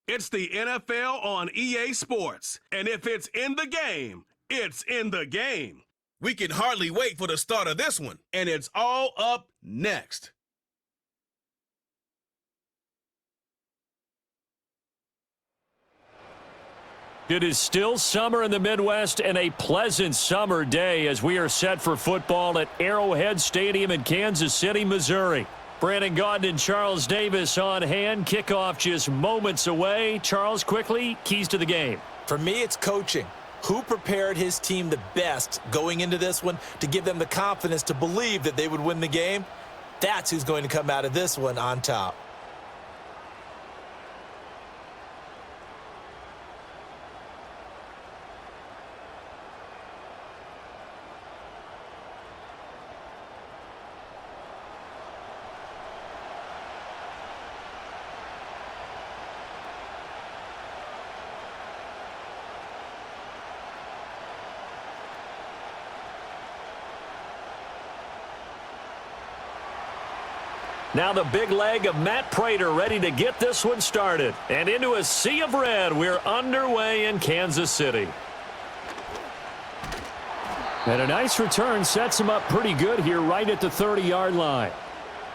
It's the NFL on EA Sports. And if it's in the game, it's in the game. We can hardly wait for the start of this one. And it's all up next. It is still summer in the Midwest and a pleasant summer day as we are set for football at Arrowhead Stadium in Kansas City, Missouri. Brandon Gaudin and Charles Davis on hand. Kickoff just moments away. Charles, quickly, keys to the game. For me, it's coaching. Who prepared his team the best going into this one to give them the confidence to believe that they would win the game? That's who's going to come out of this one on top. Now the big leg of Matt Prater ready to get this one started. And into a sea of red, we're underway in Kansas City. And a nice return sets him up pretty good here right at the 30-yard line.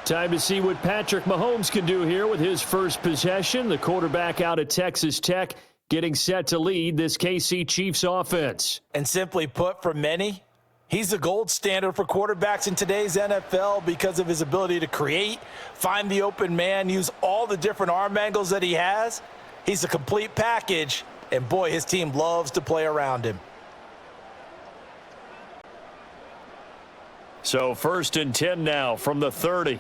Time to see what Patrick Mahomes can do here with his first possession. The quarterback out at Texas Tech getting set to lead this KC Chiefs offense. And simply put, for many, he's the gold standard for quarterbacks in today's NFL because of his ability to create, find the open man, use all the different arm angles that he has. He's a complete package, and boy, his team loves to play around him. So 1st and 10 now from the 30.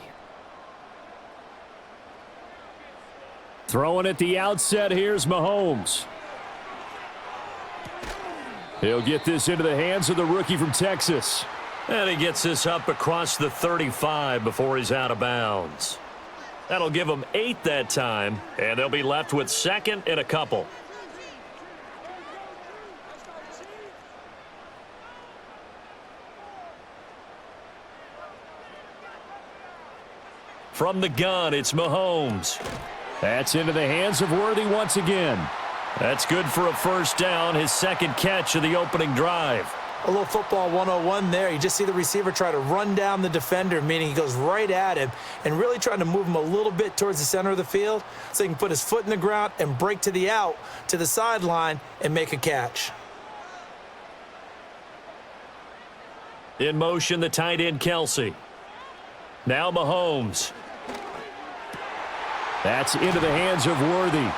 Throwing at the outset, here's Mahomes. He'll get this into the hands of the rookie from Texas. And he gets this up across the 35 before he's out of bounds. That'll give him 8 that time, and they'll be left with 2nd and a couple. From the gun, it's Mahomes. That's into the hands of Worthy once again. That's good for a first down, his 2nd catch of the opening drive. A little football 101 there. You just see the receiver try to run down the defender, meaning he goes right at him and really trying to move him a little bit towards the center of the field so he can put his foot in the ground and break to the out, to the sideline, and make a catch. In motion, the tight end, Kelsey. Now Mahomes. That's into the hands of Worthy.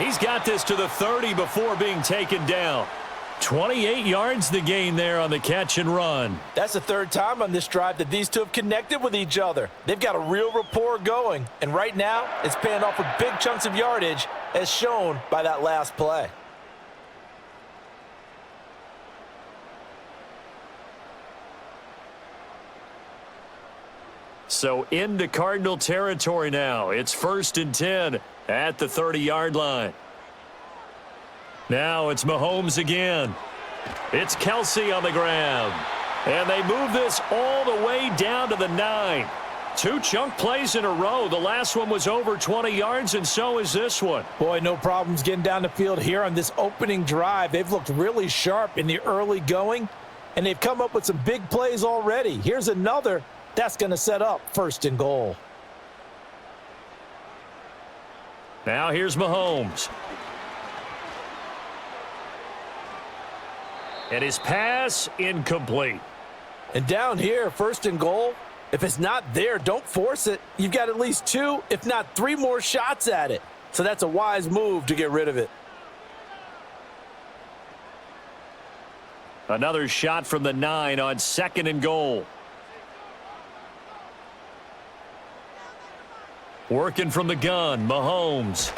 He's got this to the 30 before being taken down. 28 yards the gain there on the catch and run. That's the 3rd time on this drive that these two have connected with each other. They've got a real rapport going, and right now it's paying off with big chunks of yardage as shown by that last play. So into Cardinal territory now. It's 1st and 10 at the 30-yard line. Now it's Mahomes again. It's Kelsey on the ground. And they move this all the way down to the 9. 2 chunk plays in a row. The last one was over 20 yards, and so is this one. Boy, no problems getting down the field here on this opening drive. They've looked really sharp in the early going, and they've come up with some big plays already. Here's another that's going to set up 1st and goal. Now here's Mahomes. And his pass incomplete. And down here, 1st and goal, if it's not there, don't force it. You've got at least 2, if not 3 more shots at it. So that's a wise move to get rid of it. Another shot from the 9 on 2nd and goal. Working from the gun, Mahomes.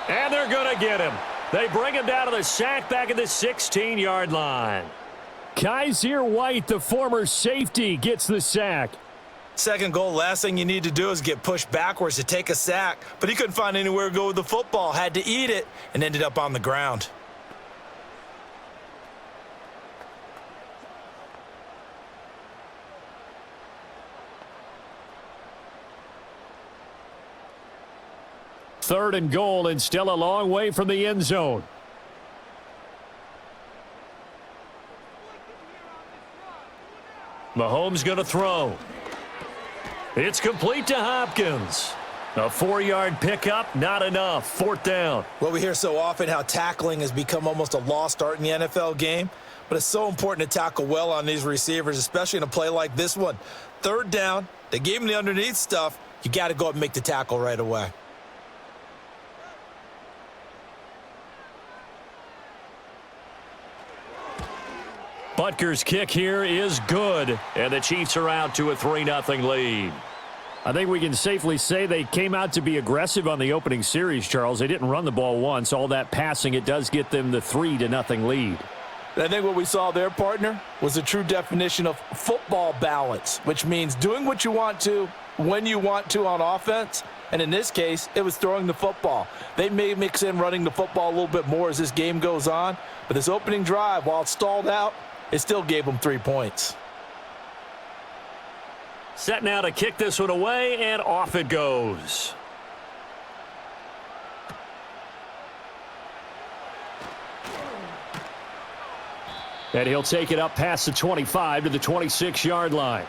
And they're going to get him. They bring him down to the sack back at the 16-yard line. Kaiser White, the former safety, gets the sack. 2nd goal, last thing you need to do is get pushed backwards to take a sack. But he couldn't find anywhere to go with the football, had to eat it, and ended up on the ground. 3rd and goal and still a long way from the end zone. Mahomes going to throw. It's complete to Hopkins. A 4-yard pickup, not enough. 4th down. Well, we hear so often how tackling has become almost a lost art in the NFL game, but it's so important to tackle well on these receivers, especially in a play like this one. 3rd down, they gave him the underneath stuff. You got to go up and make the tackle right away. Butker's kick here is good, and the Chiefs are out to a 3-0 lead. I think we can safely say they came out to be aggressive on the opening series, Charles. They didn't run the ball once. All that passing, it does get them the 3-0 lead. I think what we saw there, partner, was a true definition of football balance, which means doing what you want to, when you want to on offense. And in this case, it was throwing the football. They may mix in running the football a little bit more as this game goes on, but this opening drive, while it stalled out, it still gave them 3 points. Set now to kick this one away, and off it goes. And he'll take it up past the 25 to the 26-yard line.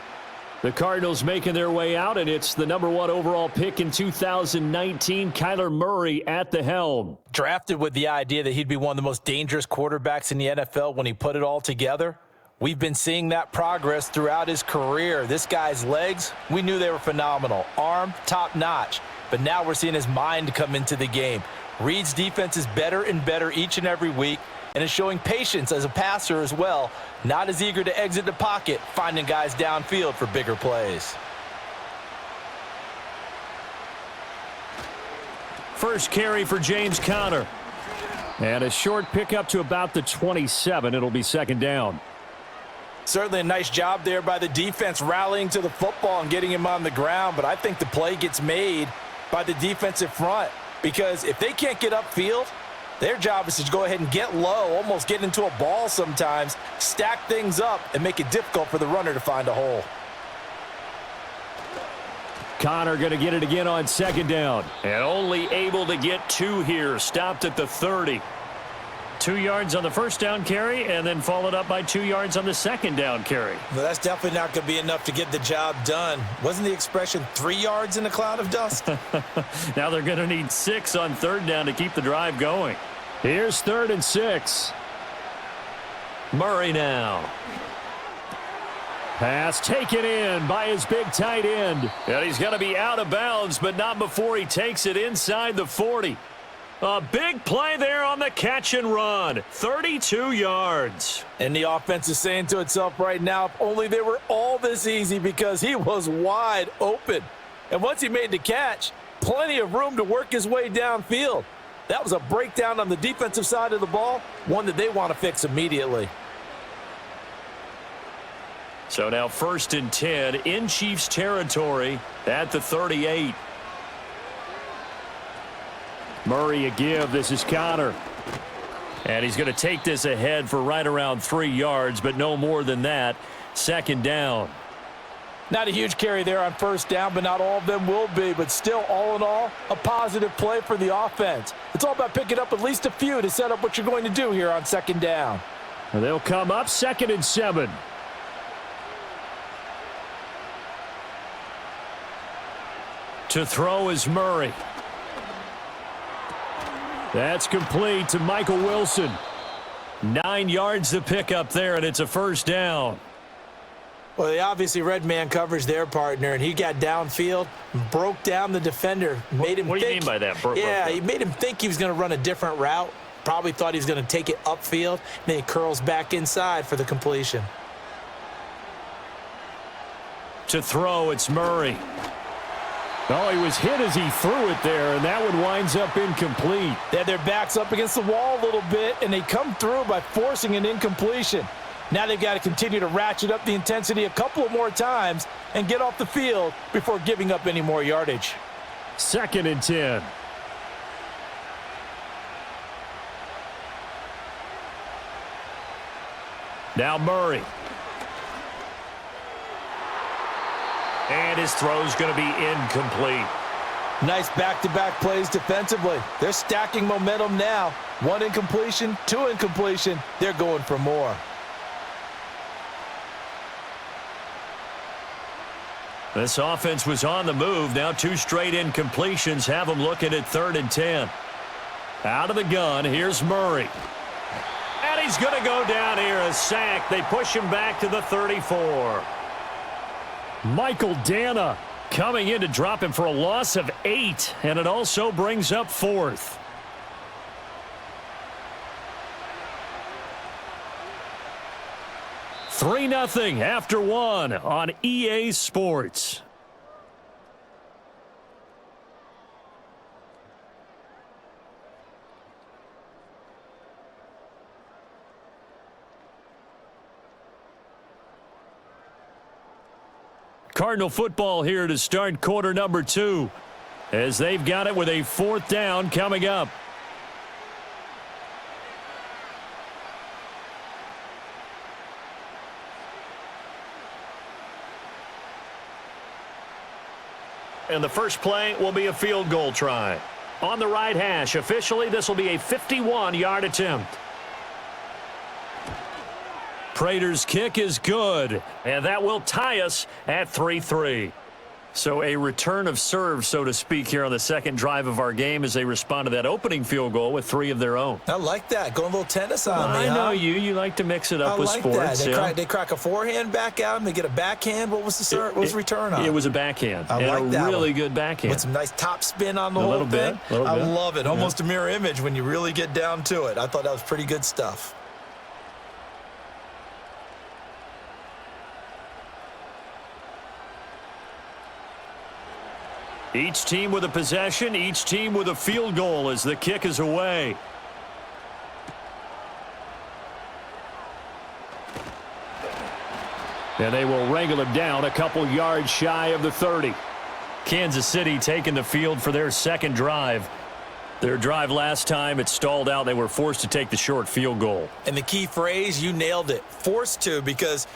The Cardinals making their way out, and it's the #1 overall pick in 2019, Kyler Murray at the helm. Drafted with the idea that he'd be one of the most dangerous quarterbacks in the NFL when he put it all together. We've been seeing that progress throughout his career. This guy's legs, we knew they were phenomenal. Arm, top-notch. But now we're seeing his mind come into the game. Reed's defense is better and better each and every week, and is showing patience as a passer as well. Not as eager to exit the pocket, finding guys downfield for bigger plays. First carry for James Conner. And a short pickup to about the 27. It'll be 2nd down. Certainly a nice job there by the defense rallying to the football and getting him on the ground, but I think the play gets made by the defensive front, because if they can't get upfield, their job is to go ahead and get low, almost get into a ball sometimes, stack things up, and make it difficult for the runner to find a hole. Conner going to get it again on 2nd down. And only able to get 2 here. Stopped at the 30. 2 yards on the 1st down carry, and then followed up by 2 yards on the 2nd down carry. Well, that's definitely not going to be enough to get the job done. Wasn't the expression 3 yards in a cloud of dust? Now they're going to need 6 on 3rd down to keep the drive going. Here's 3rd and 6. Murray now. Pass taken in by his big tight end. And he's going to be out of bounds, but not before he takes it inside the 40. A big play there on the catch and run. 32 yards. And the offense is saying to itself right now, if only they were all this easy, because he was wide open. And once he made the catch, plenty of room to work his way downfield. That was a breakdown on the defensive side of the ball, one that they want to fix immediately. So now 1st and 10 in Chiefs territory at the 38. Murray a give. This is Conner. And he's going to take this ahead for right around 3 yards, but no more than that. 2nd down. Not a huge carry there on 1st down, but not all of them will be. But still, all in all, a positive play for the offense. It's all about picking up at least a few to set up what you're going to do here on 2nd down. And they'll come up 2nd and 7. To throw is Murray. That's complete to Michael Wilson. 9 yards to pick up there, and it's a 1st down. Well, they obviously read man coverage there, partner, and he got downfield, broke down the defender, made him What do you mean by that? He made him think he was going to run a different route. Probably thought he was going to take it upfield, and then he curls back inside for the completion. To throw, it's Murray. Oh, he was hit as he threw it there, and that one winds up incomplete. They had their backs up against the wall a little bit, and they come through by forcing an incompletion. Now they've got to continue to ratchet up the intensity a couple of more times and get off the field before giving up any more yardage. 2nd and 10. Now Murray. And his throw's going to be incomplete. Nice back-to-back plays defensively. They're stacking momentum now. 1 incompletion, 2 incompletion. They're going for more. This offense was on the move. Now 2 straight incompletions have them looking at 3rd and 10. Out of the gun, here's Murray. And he's going to go down here, a sack. They push him back to the 34. Michael Dana coming in to drop him for a loss of 8, and it also brings up 4th. Three 0 after 1 on EA Sports. Cardinal football here to start quarter number 2 as they've got it with a 4th down coming up. And the first play will be a field goal try. On the right hash, officially this will be a 51-yard attempt. Prater's kick is good, and that will tie us at 3-3. So a return of serve, so to speak, here on the second drive of our game as they respond to that opening field goal with 3 of their own. I like that. Going a little tennis on me, I know you like to mix it up with sports. That. They crack a forehand back out, and they get a backhand. What was the return on? It was a backhand. I like that. Really good backhand. With some nice top spin on the whole thing. I love it. Almost a mirror image when you really get down to it. I thought that was pretty good stuff. Each team with a possession, each team with a field goal as the kick is away. And they will wrangle him down a couple yards shy of the 30. Kansas City taking the field for their second drive. Their drive last time, it stalled out. They were forced to take the short field goal. And the key phrase, you nailed it. Forced to, because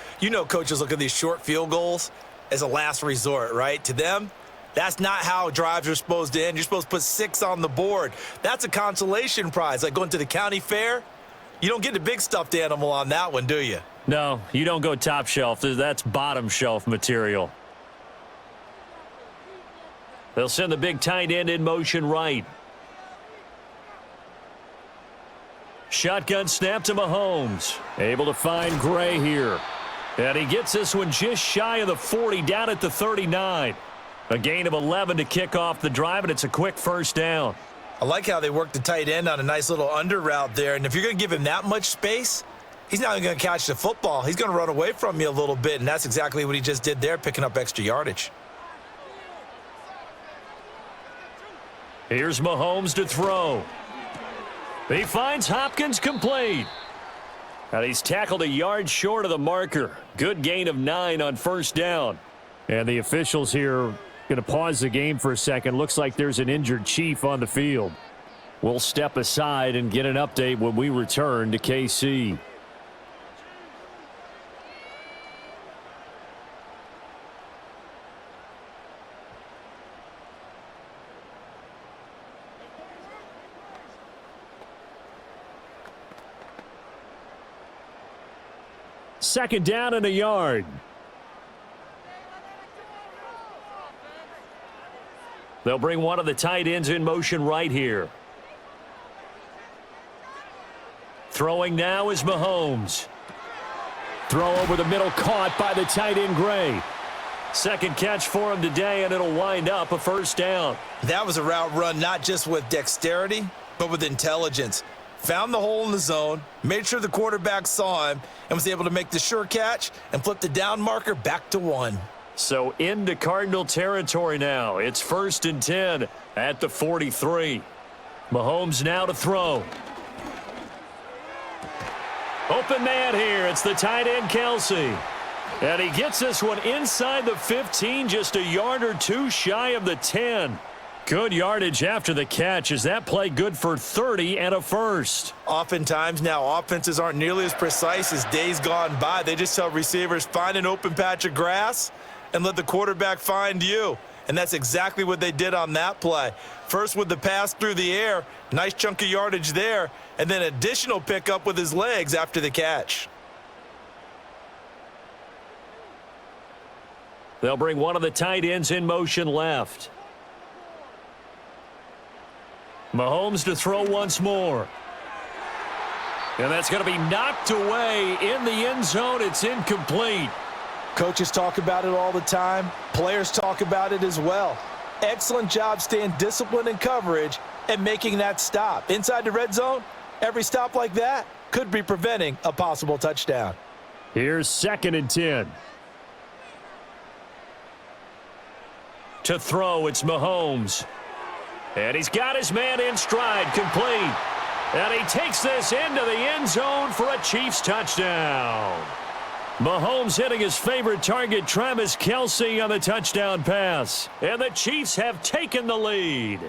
coaches look at these short field goals as a last resort, right? To them, that's not how drives are supposed to end. You're supposed to put 6 on the board. That's a consolation prize. Like going to the county fair, you don't get the big stuffed animal on that one, do you? No, you don't go top shelf. That's bottom shelf material. They'll send the big tight end in motion right. Shotgun snap to Mahomes. Able to find Gray here. And he gets this one just shy of the 40, down at the 39. A gain of 11 to kick off the drive, and it's a quick first down. I like how they work the tight end on a nice little under route there. And if you're going to give him that much space, he's not going to catch the football. He's going to run away from you a little bit, and that's exactly what he just did there, picking up extra yardage. Here's Mahomes to throw. He finds Hopkins complete. And he's tackled a yard short of the marker. Good gain of 9 on first down. And the officials here going to pause the game for a second. Looks like there's an injured Chief on the field. We'll step aside and get an update when we return to KC. Second down and a yard. They'll bring one of the tight ends in motion right here. Throwing now is Mahomes. Throw over the middle, caught by the tight end Gray. Second catch for him today, and it'll wind up a first down. That was a route run not just with dexterity, but with intelligence. Found the hole in the zone, made sure the quarterback saw him, and was able to make the sure catch and flip the down marker back to 1. So into Cardinal territory now. It's 1st and 10 at the 43. Mahomes now to throw. Open man here. It's the tight end Kelsey. And he gets this one inside the 15, just a yard or 2 shy of the 10. Good yardage after the catch. Is that play good for 30 and a first? Oftentimes now offenses aren't nearly as precise as days gone by. They just tell receivers, find an open patch of grass and let the quarterback find you. And that's exactly what they did on that play. First with the pass through the air, nice chunk of yardage there, and then additional pickup with his legs after the catch. They'll bring one of the tight ends in motion left. Mahomes to throw once more. And that's going to be knocked away in the end zone. It's incomplete. Coaches talk about it all the time. Players talk about it as well. Excellent job staying disciplined in coverage and making that stop. Inside the red zone, every stop like that could be preventing a possible touchdown. Here's 2nd and 10. To throw, it's Mahomes. And he's got his man in stride, complete. And he takes this into the end zone for a Chiefs touchdown. Mahomes hitting his favorite target, Travis Kelce, on the touchdown pass. And the Chiefs have taken the lead.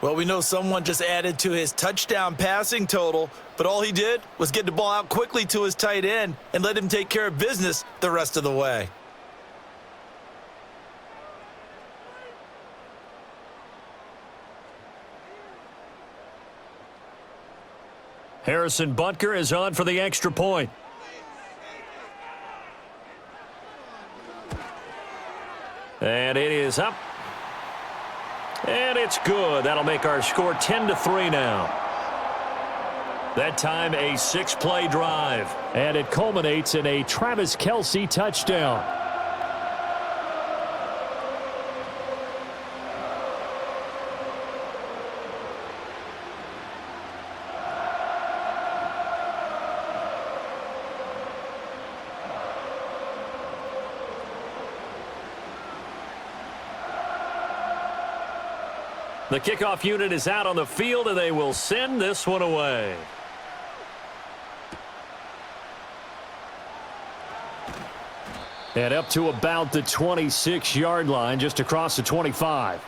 Well, we know someone just added to his touchdown passing total, but all he did was get the ball out quickly to his tight end and let him take care of business the rest of the way. Harrison Butker is on for the extra point. And it is up. And it's good. That'll make our score 10-3 now. That time a 6-play drive. And it culminates in a Travis Kelce touchdown. The kickoff unit is out on the field, and they will send this one away. And up to about the 26-yard line, just across the 25.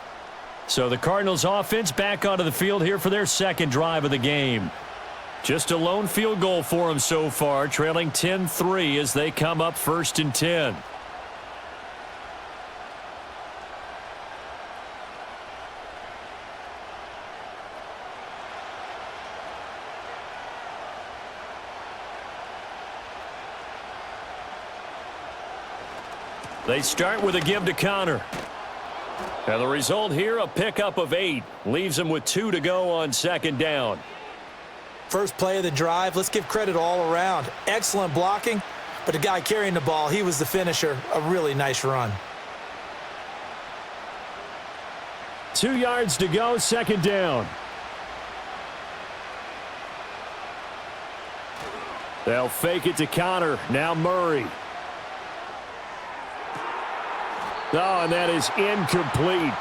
So the Cardinals offense back onto the field here for their second drive of the game. Just a lone field goal for them so far, trailing 10-3 as they come up 1st and 10. They start with a give to Connor. And the result here, a pickup of 8. Leaves him with 2 to go on 2nd down. First play of the drive, let's give credit all around. Excellent blocking, but the guy carrying the ball, he was the finisher. A really nice run. 2 yards to go, 2nd down. They'll fake it to Connor. Now Murray. Oh, and that is incomplete.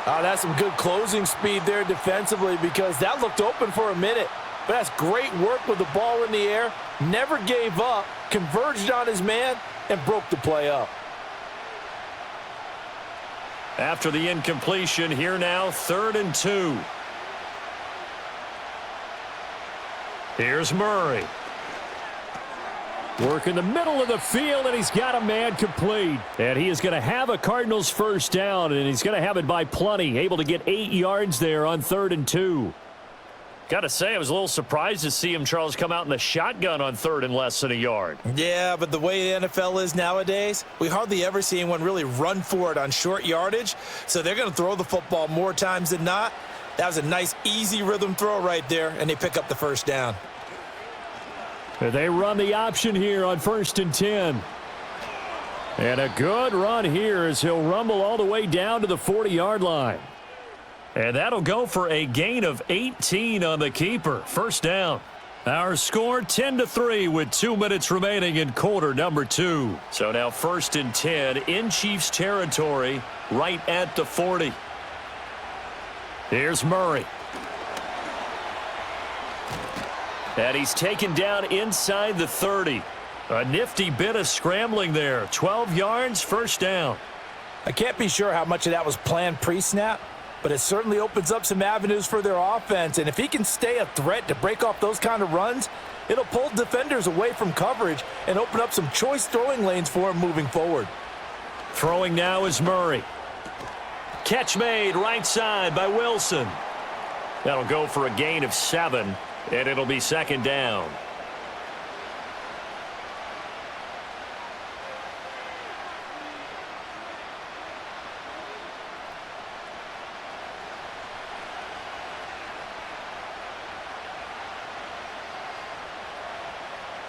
That's some good closing speed there defensively because that looked open for a minute. But that's great work with the ball in the air. Never gave up, converged on his man, and broke the play up. After the incompletion, here now, 3rd and 2. Here's Murray. Work in the middle of the field, and he's got a man complete. And he is going to have a Cardinals first down, and he's going to have it by plenty. Able to get 8 yards there on 3rd and 2. Got to say, I was a little surprised to see him, Charles, come out in the shotgun on 3rd and less than a yard. Yeah, but the way the NFL is nowadays, we hardly ever see anyone really run for it on short yardage. So they're going to throw the football more times than not. That was a nice, easy rhythm throw right there, and they pick up the first down. They run the option here on 1st and 10. And a good run here as he'll rumble all the way down to the 40-yard line. And that'll go for a gain of 18 on the keeper. First down. Our score 10-3 with 2 minutes remaining in quarter number 2. So now 1st and 10 in Chiefs territory right at the 40. Here's Murray. And he's taken down inside the 30. A nifty bit of scrambling there. 12 yards, first down. I can't be sure how much of that was planned pre-snap, but it certainly opens up some avenues for their offense. And if he can stay a threat to break off those kind of runs, it'll pull defenders away from coverage and open up some choice throwing lanes for him moving forward. Throwing now is Murray. catch made right side by Wilson. That'll go for a gain of 7, and it'll be second down.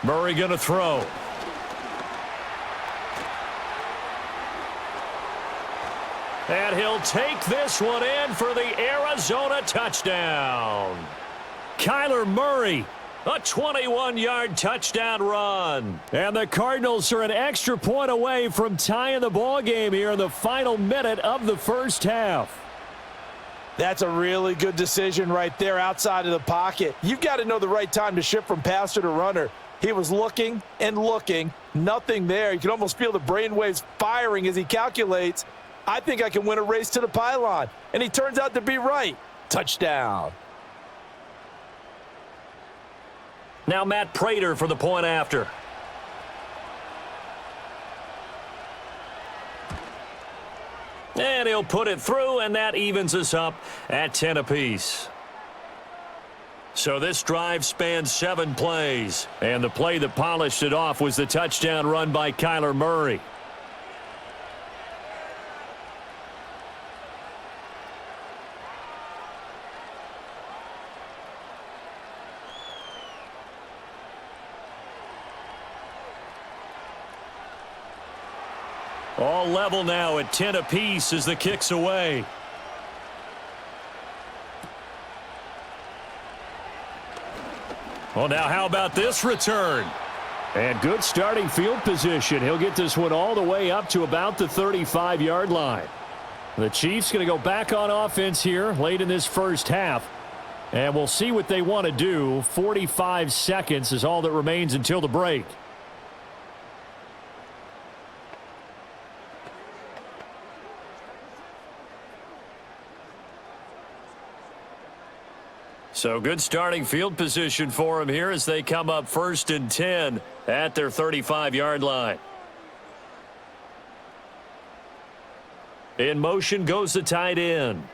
Murray going to throw. And he'll take this one in for the Arizona touchdown. Kyler Murray, a 21-yard touchdown run. And the Cardinals are an extra point away from tying the ball game here in the final minute of the first half. That's a really good decision right there outside of the pocket. You've got to know the right time to shift from passer to runner. He was looking and looking, nothing there. You can almost feel the brainwaves firing as he calculates, I think I can win a race to the pylon. And he turns out to be right. Touchdown. Now Matt Prater for the point after. And he'll put it through, and that evens us up at 10 apiece. So this drive spans 7 plays, and the play that polished it off was the touchdown run by Kyler Murray. All level now at 10 apiece as the kick's away. Well, now how about this return? And good starting field position. He'll get this one all the way up to about the 35-yard line. The Chiefs going to go back on offense here late in this first half. And we'll see what they want to do. 45 seconds is all that remains until the break. So good starting field position for them here as they come up 1st and 10 at their 35-yard line. In motion goes the tight end.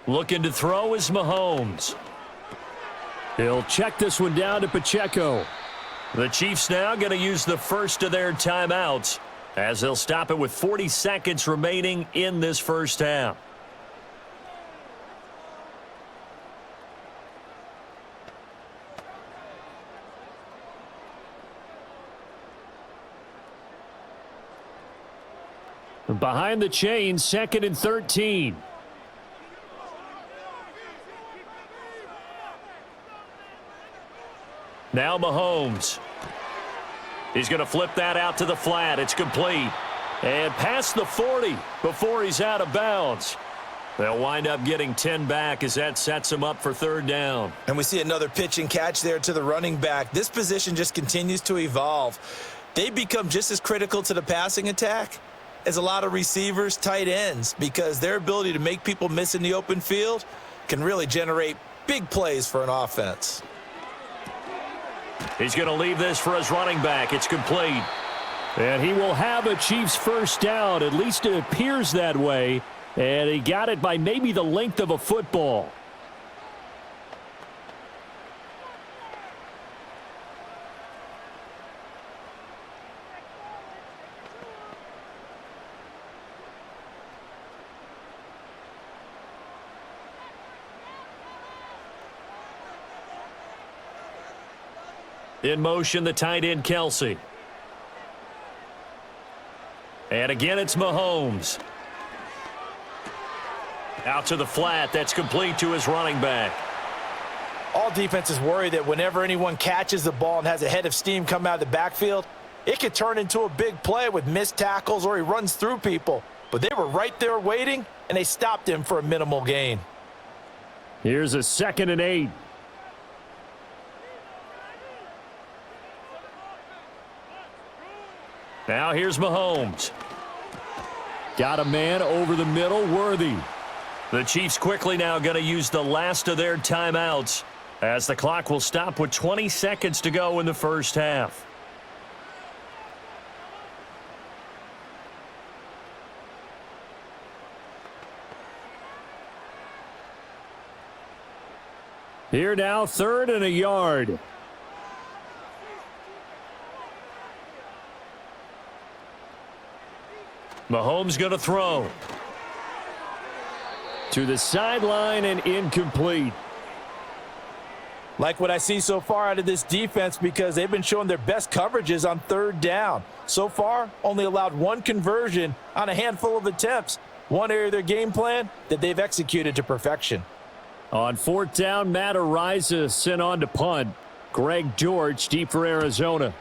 Looking to throw is Mahomes. He'll check this one down to Pacheco. The Chiefs now going to use the first of their timeouts as they'll stop it with 40 seconds remaining in this first half. Behind the chain, 2nd and 13. Now Mahomes. He's going to flip that out to the flat. It's complete. And past the 40 before he's out of bounds. They'll wind up getting 10 back as that sets him up for 3rd down. And we see another pitch and catch there to the running back. This position just continues to evolve. They become just as critical to the passing attack as a lot of receivers, tight ends, because their ability to make people miss in the open field can really generate big plays for an offense. He's going to leave this for his running back. It's complete. And he will have a Chiefs first down. At least it appears that way. And he got it by maybe the length of a football. In motion, the tight end, Kelsey. And again, it's Mahomes. Out to the flat. That's complete to his running back. All defenses worry that whenever anyone catches the ball and has a head of steam come out of the backfield, it could turn into a big play with missed tackles or he runs through people. But they were right there waiting, and they stopped him for a minimal gain. Here's a 2nd and 8. Now here's Mahomes. Got a man over the middle, Worthy. The Chiefs quickly now going to use the last of their timeouts as the clock will stop with 20 seconds to go in the first half. Here now, 3rd and a yard. Mahomes going to throw. To the sideline and incomplete. Like what I see so far out of this defense because they've been showing their best coverages on 3rd down. So far, only allowed 1 conversion on a handful of attempts. One area of their game plan that they've executed to perfection. On 4th down, Matt Ariza sent on to punt. Greg George deep for Arizona.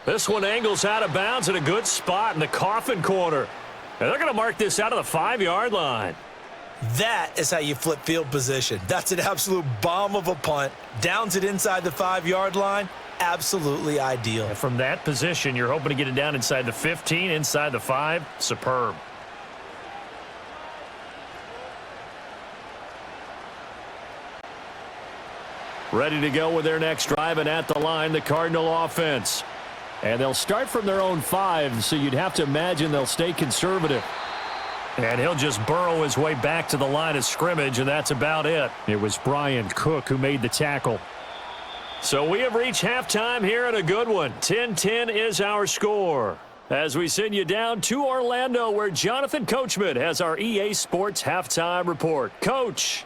This one angles out of bounds in a good spot in the coffin corner. And they're going to mark this out of the 5-yard line. That is how you flip field position. That's an absolute bomb of a punt. Downs it inside the 5-yard line. Absolutely ideal. And from that position, you're hoping to get it down inside the 15, inside the 5. Superb. Ready to go with their next drive, and at the line, the Cardinal offense. And they'll start from their own 5, so you'd have to imagine they'll stay conservative. And he'll just burrow his way back to the line of scrimmage, and that's about it. It was Brian Cook who made the tackle. So we have reached halftime here in a good one. 10-10 is our score. As we send you down to Orlando, where Jonathan Coachman has our EA Sports halftime report. Coach.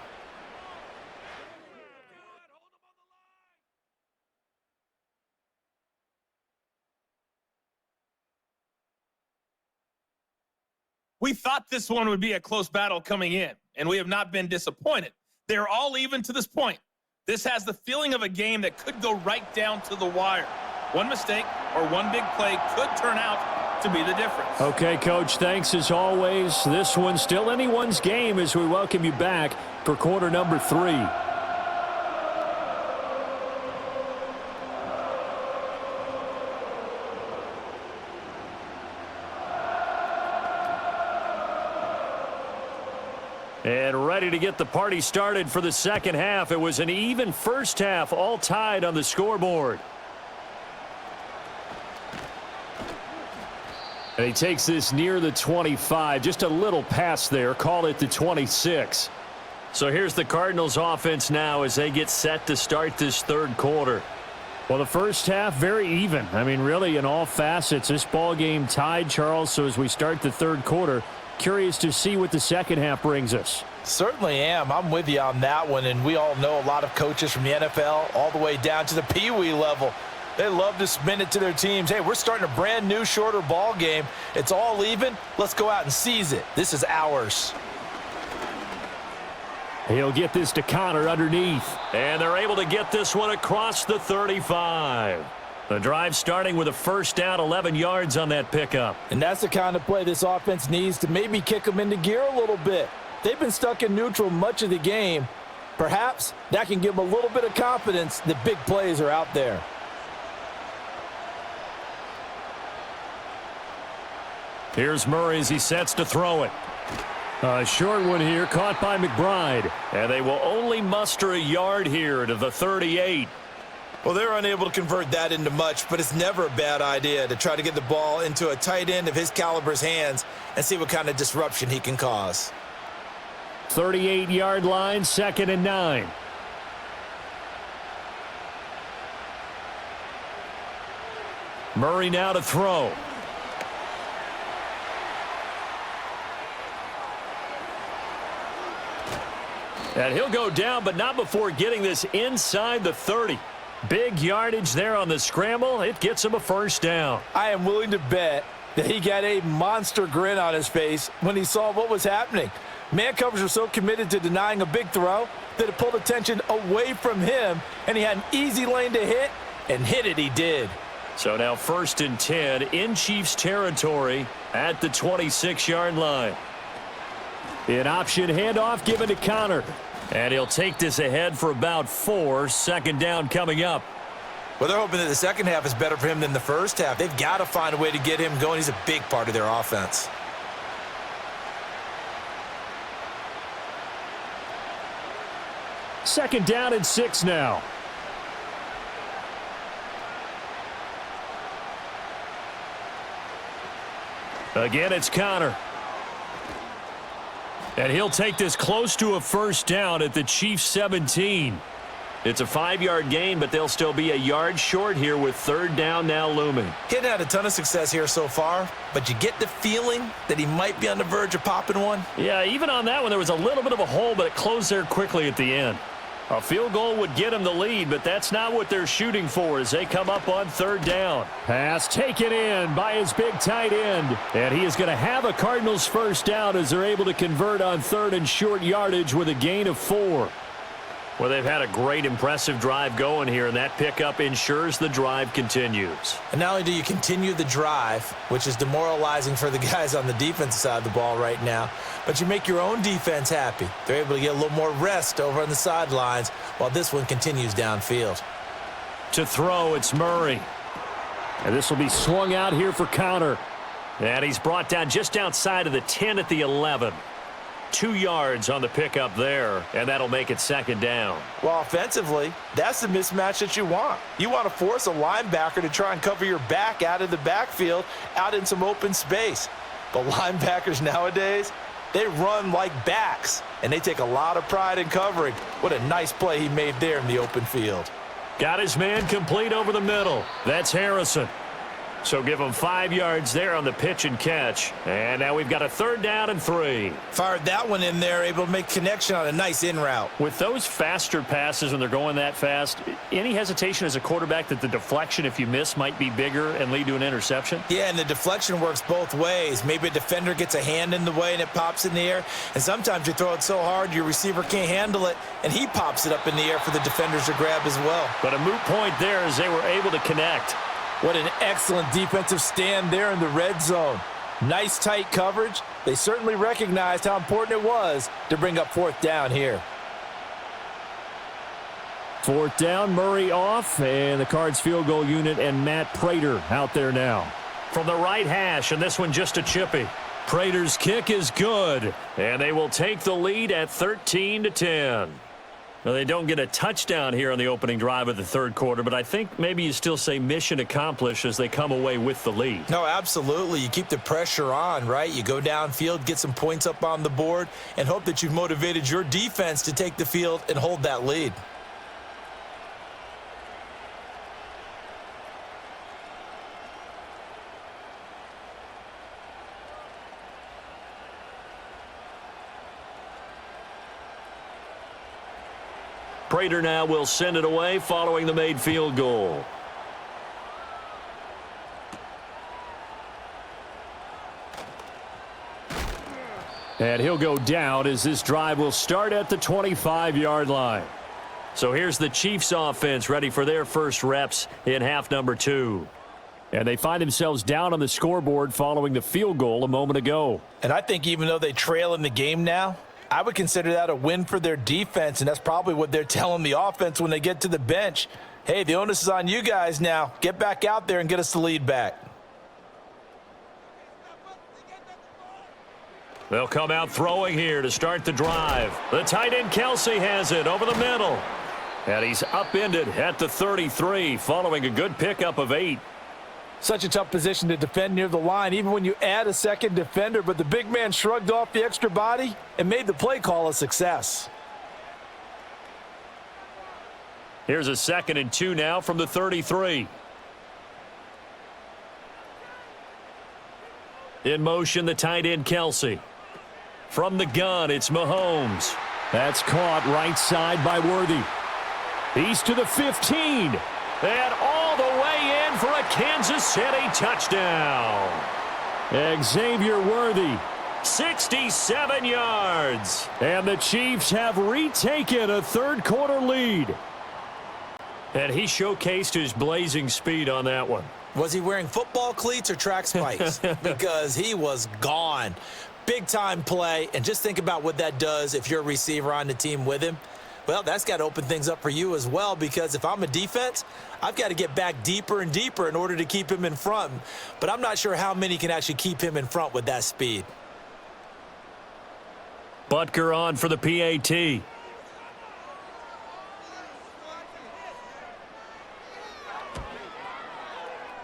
We thought this one would be a close battle coming in, and we have not been disappointed. They're all even to this point. This has the feeling of a game that could go right down to the wire. One mistake or one big play could turn out to be the difference. Okay, Coach, thanks as always. This one's still anyone's game as we welcome you back for quarter number 3. And ready to get the party started for the second half. It was an even first half, all tied on the scoreboard. And he takes this near the 25, just a little pass there, call it the 26. So here's the Cardinals offense now as they get set to start this 3rd quarter. Well, the first half, very even. I mean, really, in all facets, this ball game tied, Charles. So as we start the 3rd quarter, curious to see what the second half brings us. Certainly am. I'm with you on that one, and we all know a lot of coaches from the NFL all the way down to the Pee Wee level. They love to spin it to their teams. Hey, we're starting a brand new, shorter ball game. It's all even. Let's go out and seize it. This is ours. He'll get this to Connor underneath. And they're able to get this one across the 35. The drive starting with a first down, 11 yards on that pickup. And that's the kind of play this offense needs to maybe kick them into gear a little bit. They've been stuck in neutral much of the game. Perhaps that can give them a little bit of confidence that big plays are out there. Here's Murray as he sets to throw it. A short one here, caught by McBride. And they will only muster a yard here to the 38. Well, they're unable to convert that into much, but it's never a bad idea to try to get the ball into a tight end of his caliber's hands and see what kind of disruption he can cause. 38-yard line, 2nd and 9. Murray now to throw. And he'll go down, but not before getting this inside the 30. Big yardage there on the scramble. It gets him a first down. I am willing to bet that he got a monster grin on his face when he saw what was happening. Man coverage were so committed to denying a big throw that it pulled attention away from him, and he had an easy lane to hit, and hit it he did. So now 1st and 10 in Chiefs territory at the 26-yard line. An option handoff given to Connor. And he'll take this ahead for about 4. 2nd down coming up. Well, they're hoping that the second half is better for him than the first half. They've got to find a way to get him going. He's a big part of their offense. Second down and 6 now. Again, it's Connor. And he'll take this close to a first down at the Chiefs' 17. It's a 5-yard gain, but they'll still be a yard short here with third down now looming. He hadn't had a ton of success here so far, but you get the feeling that he might be on the verge of popping one. Yeah, even on that one, there was a little bit of a hole, but it closed there quickly at the end. A field goal would get him the lead, but that's not what they're shooting for as they come up on third down. Pass taken in by his big tight end. And he is going to have a Cardinals first down as they're able to convert on third and short yardage with a gain of 4. Well, they've had a great, impressive drive going here, and that pickup ensures the drive continues. And not only do you continue the drive, which is demoralizing for the guys on the defensive side of the ball right now, but you make your own defense happy. They're able to get a little more rest over on the sidelines while this one continues downfield. To throw, it's Murray. And this will be swung out here for counter. And he's brought down just outside of the 10 at the 11. 2 yards on the pickup there, and that'll make it second down. Well, offensively, that's the mismatch that you want. You want to force a linebacker to try and cover your back out of the backfield, out in some open space. But linebackers nowadays, they run like backs, and they take a lot of pride in covering. What a nice play he made there in the open field. Got his man complete over the middle. That's Harrison. So give him 5 yards there on the pitch and catch. And now we've got a third down and 3. Fired that one in there, able to make connection on a nice in route. With those faster passes when they're going that fast, any hesitation as a quarterback that the deflection, if you miss, might be bigger and lead to an interception? Yeah, and the deflection works both ways. Maybe a defender gets a hand in the way and it pops in the air. And sometimes you throw it so hard your receiver can't handle it, and he pops it up in the air for the defenders to grab as well. But a moot point there as they were able to connect. What an excellent defensive stand there in the red zone. Nice tight coverage. They certainly recognized how important it was to bring up fourth down here. Fourth down, Murray off, and the Cards field goal unit and Matt Prater out there now. From the right hash, and this one just a chippy. Prater's kick is good, and they will take the lead at 13-10. Now, they don't get a touchdown here on the opening drive of the third quarter, but I think maybe you still say mission accomplished as they come away with the lead. No, absolutely. You keep the pressure on, right? You go downfield, get some points up on the board, and hope that you've motivated your defense to take the field and hold that lead. Prater now will send it away following the made field goal. And he'll go down as this drive will start at the 25-yard line. So here's the Chiefs offense ready for their first reps in half number 2. And they find themselves down on the scoreboard following the field goal a moment ago. And I think even though they trail in the game now, I would consider that a win for their defense, and that's probably what they're telling the offense when they get to the bench. Hey, the onus is on you guys now. Get back out there and get us the lead back. They'll come out throwing here to start the drive. The tight end Kelsey has it over the middle. And he's upended at the 33 following a good pickup of 8. Such a tough position to defend near the line, even when you add a second defender, but the big man shrugged off the extra body and made the play call a success. Here's a 2nd and 2 now from the 33. In motion, the tight end Kelsey. From the gun, it's Mahomes. That's caught right side by Worthy. He's to the 15. And all the way in for a Kansas City touchdown. Xavier Worthy, 67 yards. And the Chiefs have retaken a third quarter lead. And he showcased his blazing speed on that one. Was he wearing football cleats or track spikes? Because he was gone. Big time play. And just think about what that does if you're a receiver on the team with him. Well, that's got to open things up for you as well, because if I'm a defense, I've got to get back deeper and deeper in order to keep him in front. But I'm not sure how many can actually keep him in front with that speed. Butker on for the PAT.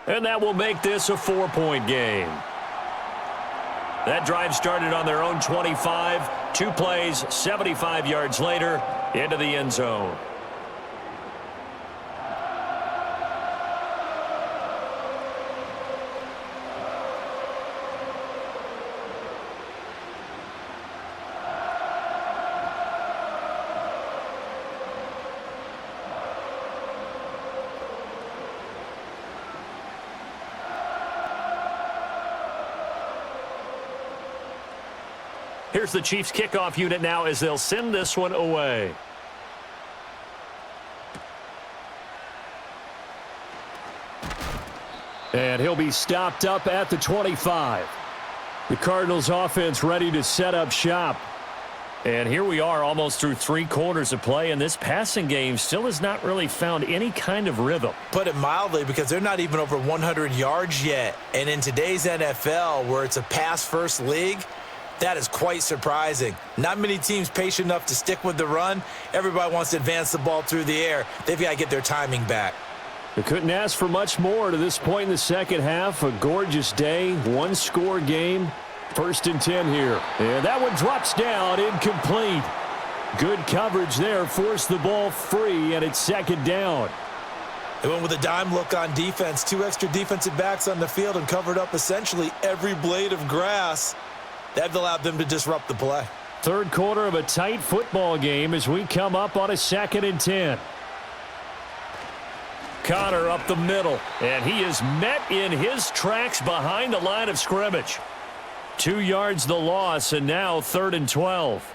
And that will make this a 4-point game. That drive started on their own 25. 2 plays, 75 yards later, into the end zone. Here's the Chiefs kickoff unit now as they'll send this one away. And he'll be stopped up at the 25. The Cardinals offense ready to set up shop. And here we are almost through 3 quarters of play, and this passing game still has not really found any kind of rhythm. Put it mildly, because they're not even over 100 yards yet. And in today's NFL, where it's a pass-first league, that is quite surprising. Not many teams patient enough to stick with the run. Everybody wants to advance the ball through the air. They've got to get their timing back. They couldn't ask for much more to this point in the second half. A gorgeous day, 1-score game. 1st and 10 here. And that one drops down, incomplete. Good coverage there, forced the ball free, and it's 2nd down. They went with a dime look on defense. 2 extra defensive backs on the field and covered up essentially every blade of grass. That allowed them to disrupt the play. 3rd quarter of a tight football game as we come up on a 2nd and 10. Connor up the middle, and he is met in his tracks behind the line of scrimmage. 2 yards the loss, and now 3rd and 12.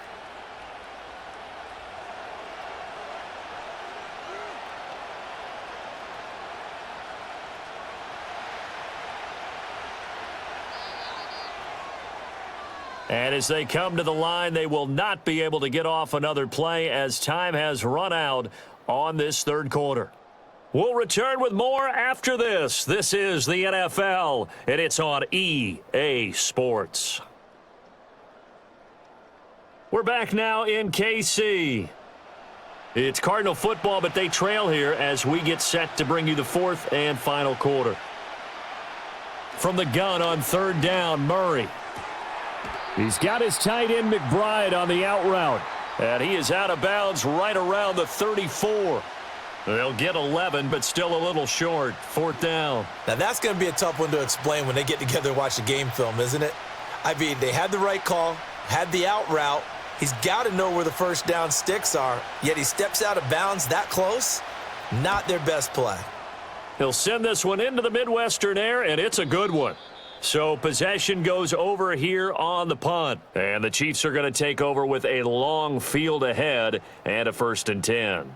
And as they come to the line, they will not be able to get off another play as time has run out on this 3rd quarter. We'll return with more after this. This is the NFL, and it's on EA Sports. We're back now in KC. It's Cardinal football, but they trail here as we get set to bring you the 4th and final quarter. From the gun on 3rd down, Murray. He's got his tight end McBride on the out route, and he is out of bounds right around the 34. They'll get 11, but still a little short. 4th down. Now, that's going to be a tough one to explain when they get together and watch the game film, isn't it? I mean, they had the right call, had the out route. He's got to know where the 1st down sticks are, yet he steps out of bounds that close. Not their best play. He'll send this one into the Midwestern air, and it's a good one. So possession goes over here on the punt. And the Chiefs are going to take over with a long field ahead and a 1st and 10.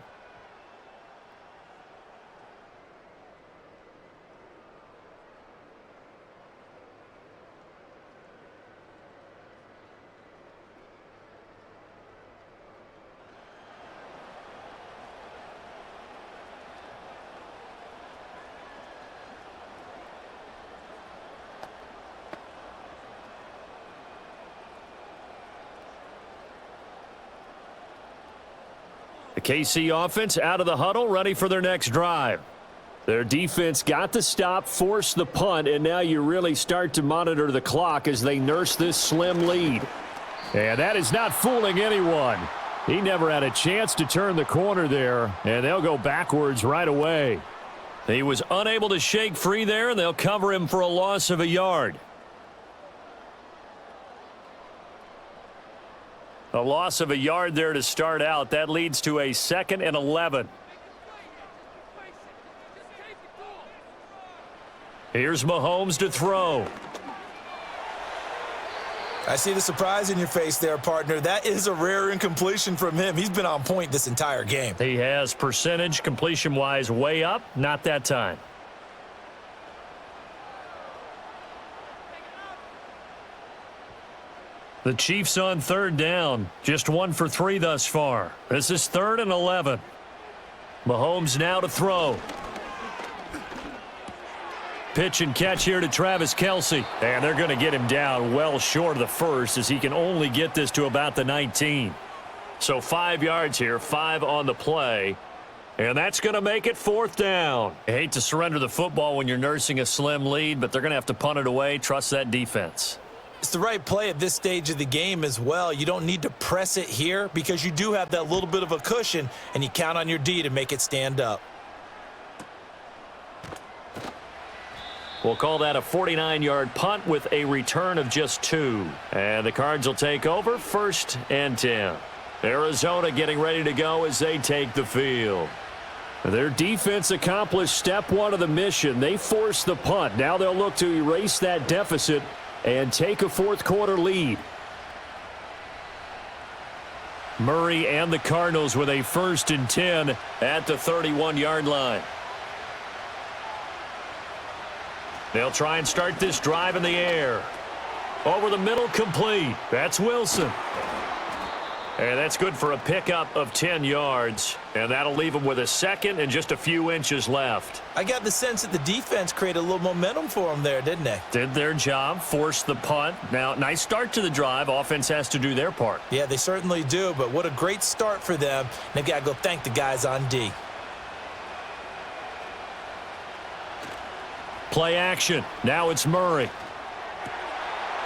The KC offense out of the huddle, ready for their next drive. Their defense got the stop, forced the punt, and now you really start to monitor the clock as they nurse this slim lead. And that is not fooling anyone. He never had a chance to turn the corner there, and they'll go backwards right away. He was unable to shake free there, and they'll cover him for a loss of a yard. A loss of a yard there to start out. That leads to a 2nd and 11. Here's Mahomes to throw. I see the surprise in your face there, partner. That is a rare incompletion from him. He's been on point this entire game. He has percentage completion-wise way up. Not that time. The Chiefs on 3rd down. Just 1 for 3 thus far. This is 3rd and 11. Mahomes now to throw. Pitch and catch here to Travis Kelce. And they're going to get him down well short of the 1st as he can only get this to about the 19. So 5 yards here, 5 on the play. And that's going to make it 4th down. I hate to surrender the football when you're nursing a slim lead, but they're going to have to punt it away. Trust that defense. It's the right play at this stage of the game as well. You don't need to press it here because you do have that little bit of a cushion, and you count on your D to make it stand up. We'll call that a 49-yard punt with a return of just 2. And the Cards will take over 1st and 10. Arizona getting ready to go as they take the field. Their defense accomplished step 1 of the mission. They forced the punt. Now they'll look to erase that deficit and take a 4th quarter lead. Murray and the Cardinals with a 1st and 10 at the 31-yard line. They'll try and start this drive in the air. Over the middle, complete. That's Wilson. And that's good for a pickup of 10 yards. And that'll leave them with a 2nd and just a few inches left. I got the sense that the defense created a little momentum for them there, didn't they? Did their job, forced the punt. Now, nice start to the drive. Offense has to do their part. Yeah, they certainly do, but what a great start for them. They've got to go thank the guys on D. Play action. Now it's Murray.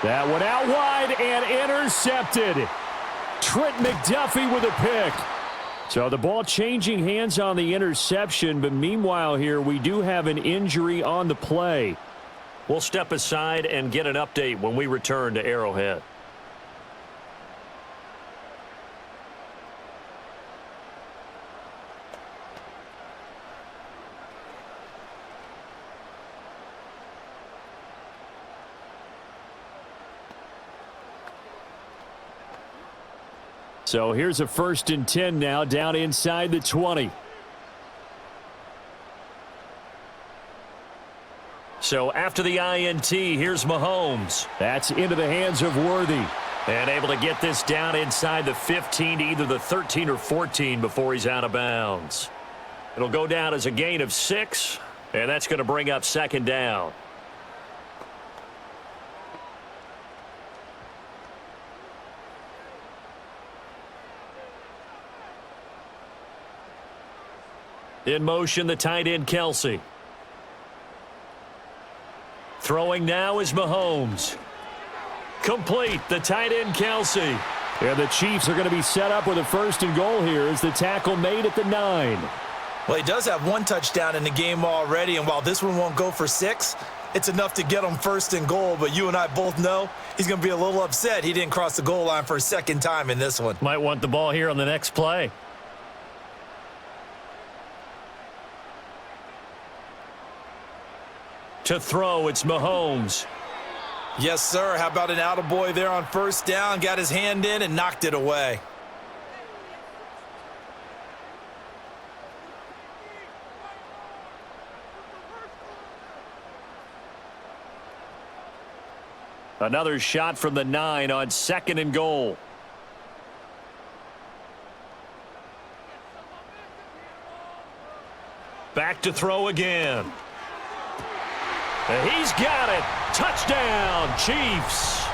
That one out wide and intercepted. Trent McDuffie with a pick. So the ball changing hands on the interception, but meanwhile here we do have an injury on the play. We'll step aside and get an update when we return to Arrowhead. So here's a 1st and 10 now down inside the 20. So after the INT, here's Mahomes. That's into the hands of Worthy. And able to get this down inside the 15 to either the 13 or 14 before he's out of bounds. It'll go down as a gain of 6, and that's going to bring up 2nd down. In motion, the tight end, Kelsey. Throwing now is Mahomes. Complete, the tight end, Kelsey. And the Chiefs are going to be set up with a 1st and goal here as the tackle made at the 9. Well, he does have 1 touchdown in the game already, and while this one won't go for 6, it's enough to get him 1st and goal. But you and I both know he's going to be a little upset he didn't cross the goal line for a 2nd time in this one. Might want the ball here on the next play. To throw, it's Mahomes. Yes, sir. How about an attaboy there on 1st down? Got his hand in and knocked it away. Another shot from the 9 on 2nd and goal. Back to throw again. He's got it. Touchdown, Chiefs.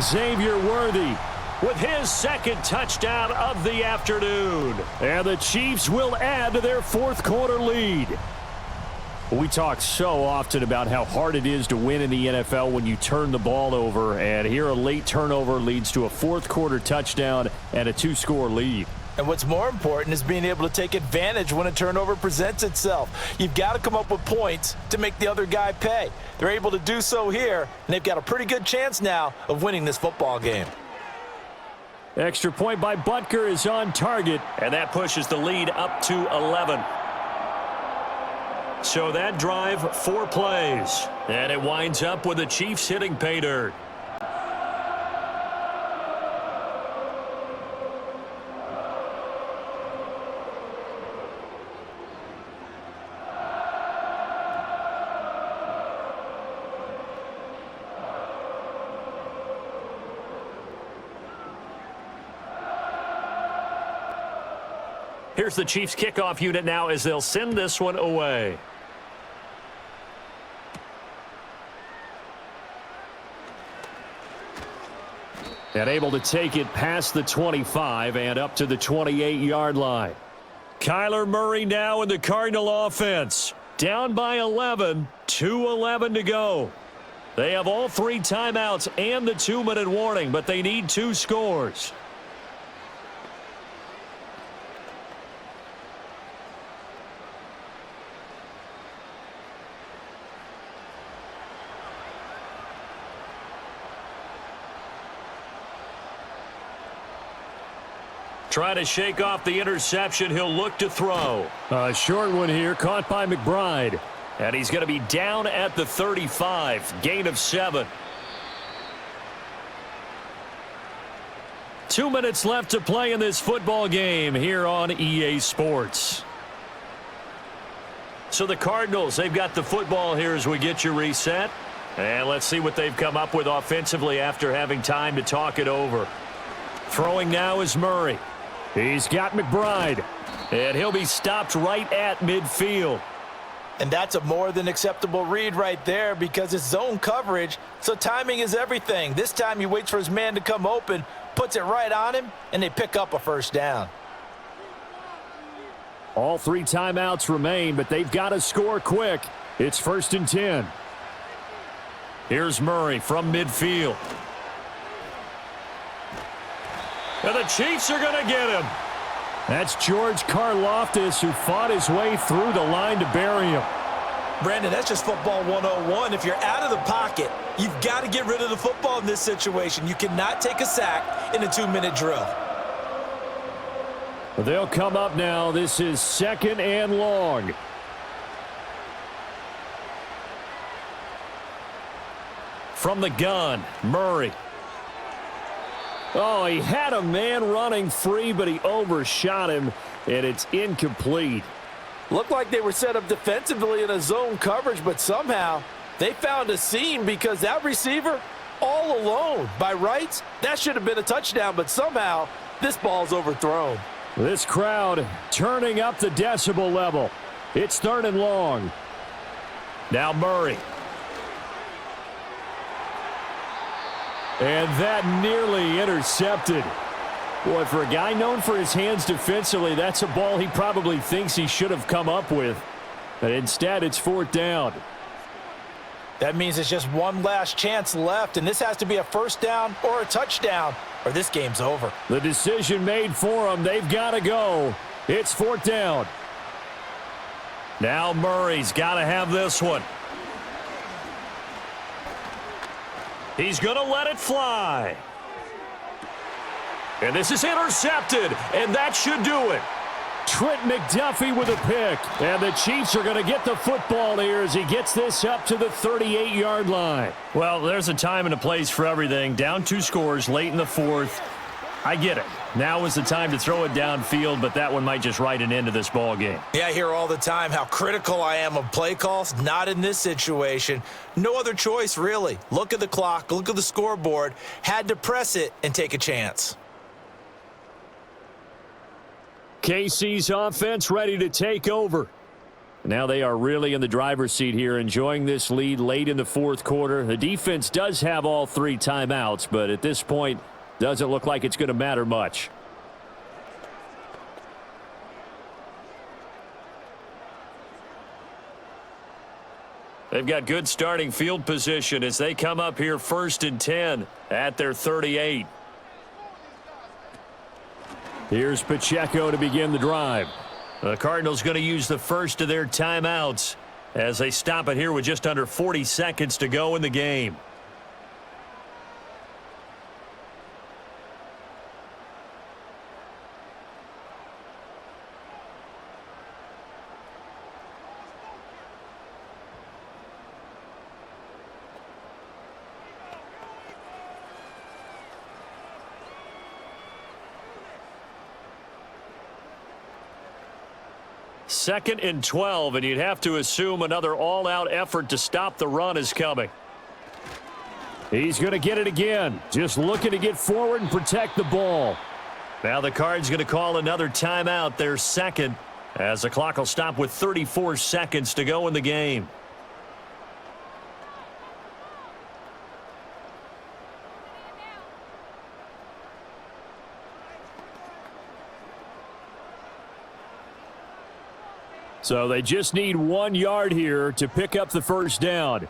Xavier Worthy with his 2nd touchdown of the afternoon. And the Chiefs will add to their 4th quarter lead. We talk so often about how hard it is to win in the NFL when you turn the ball over. And here a late turnover leads to a 4th quarter touchdown and a 2-score lead. And what's more important is being able to take advantage when a turnover presents itself. You've got to come up with points to make the other guy pay. They're able to do so here, and they've got a pretty good chance now of winning this football game. Extra point by Butker is on target, and that pushes the lead up to 11. So that drive, 4 plays, and it winds up with the Chiefs hitting pay dirt. Here's the Chiefs kickoff unit now as they'll send this one away. And able to take it past the 25 and up to the 28-yard line. Kyler Murray now in the Cardinal offense. Down by 11, 2:11 to go. They have all 3 timeouts and the 2-minute warning, but they need 2 scores. Trying to shake off the interception. He'll look to throw. A short one here, caught by McBride. And he's going to be down at the 35. Gain of 7. 2 minutes left to play in this football game here on EA Sports. So the Cardinals, they've got the football here as we get you reset. And let's see what they've come up with offensively after having time to talk it over. Throwing now is Murray. He's got McBride. And he'll be stopped right at midfield. And that's a more than acceptable read right there because it's zone coverage, so timing is everything. This time he waits for his man to come open, puts it right on him, and they pick up a first down. All 3 timeouts remain, but they've got to score quick. It's 1st and 10. Here's Murray from midfield. And the Chiefs are going to get him. That's George Karlaftis, who fought his way through the line to bury him. Brandon, that's just football 101. If you're out of the pocket, you've got to get rid of the football in this situation. You cannot take a sack in a 2-minute drill. They'll come up now. This is 2nd and long. From the gun, Murray. Oh, he had a man running free, but he overshot him, and it's incomplete. Looked like they were set up defensively in a zone coverage, but somehow they found a seam because that receiver all alone. By rights, that should have been a touchdown, but somehow this ball's overthrown. This crowd turning up the decibel level. It's 3rd and long. Now Murray. And that nearly intercepted. Boy, for a guy known for his hands defensively, that's a ball he probably thinks he should have come up with. But instead, it's 4th down. That means it's just one last chance left, and this has to be a first down or a touchdown, or this game's over. The decision made for them. They've got to go. It's 4th down. Now Murray's got to have this one. He's going to let it fly. And this is intercepted, and that should do it. Trent McDuffie with a pick, and the Chiefs are going to get the football here as he gets this up to the 38-yard line. Well, there's a time and a place for everything. Down 2 scores late in the 4th. I get it. Now is the time to throw it downfield, but that one might just write an end to this ball game. Yeah, I hear all the time how critical I am of play calls. Not in this situation. No other choice, really. Look at the clock, look at the scoreboard. Had to press it and take a chance. KC's offense ready to take over. Now they are really in the driver's seat here, enjoying this lead late in the 4th quarter. The defense does have all 3 timeouts, but at this point, doesn't look like it's going to matter much. They've got good starting field position as they come up here 1st and 10 at their 38. Here's Pacheco to begin the drive. The Cardinals going to use the first of their timeouts as they stop it here with just under 40 seconds to go in the game. Second and 12, and you'd have to assume another all-out effort to stop the run is coming. He's going to get it again. Just looking to get forward and protect the ball. Now the Cards going to call another timeout, their 2nd, as the clock will stop with 34 seconds to go in the game. So they just need 1 yard here to pick up the first down.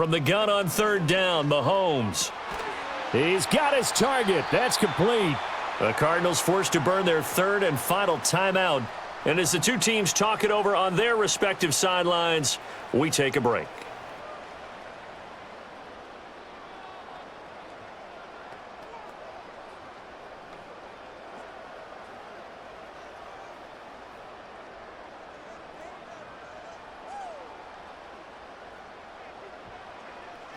From the gun on third down, Mahomes. He's got his target. That's complete. The Cardinals forced to burn their third and final timeout. And as the two teams talk it over on their respective sidelines, we take a break.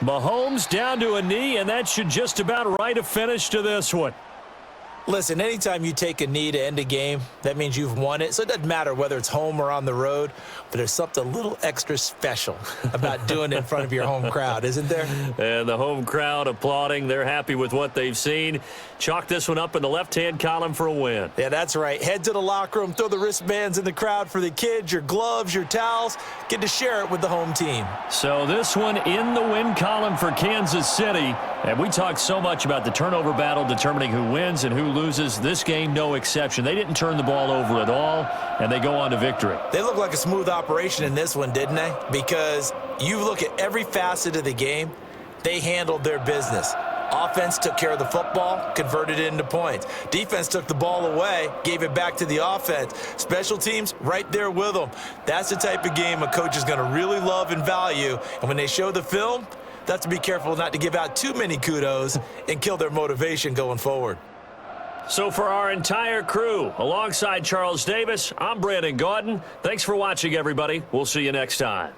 Mahomes down to a knee, and that should just about write a finish to this one. Listen, anytime you take a knee to end a game, that means you've won it. So it doesn't matter whether it's home or on the road, but there's something a little extra special about doing it in front of your home crowd, isn't there? And the home crowd applauding. They're happy with what they've seen. Chalk this one up in the left-hand column for a win. Yeah, that's right. Head to the locker room, throw the wristbands in the crowd for the kids, your gloves, your towels. Get to share it with the home team. So this one in the win column for Kansas City. And we talked so much about the turnover battle determining who wins and who loses. This game, no exception. They didn't turn the ball over at all, and they go on to victory. They look like a smooth operation in this one, didn't they? Because you look at every facet of the game, they handled their business. Offense took care of the football, converted it into points. Defense took the ball away, gave it back to the offense. Special teams, right there with them. That's the type of game a coach is going to really love and value. And when they show the film, they have to be careful not to give out too many kudos and kill their motivation going forward. So for our entire crew, alongside Charles Davis, I'm Brandon Gaudin. Thanks for watching, everybody. We'll see you next time.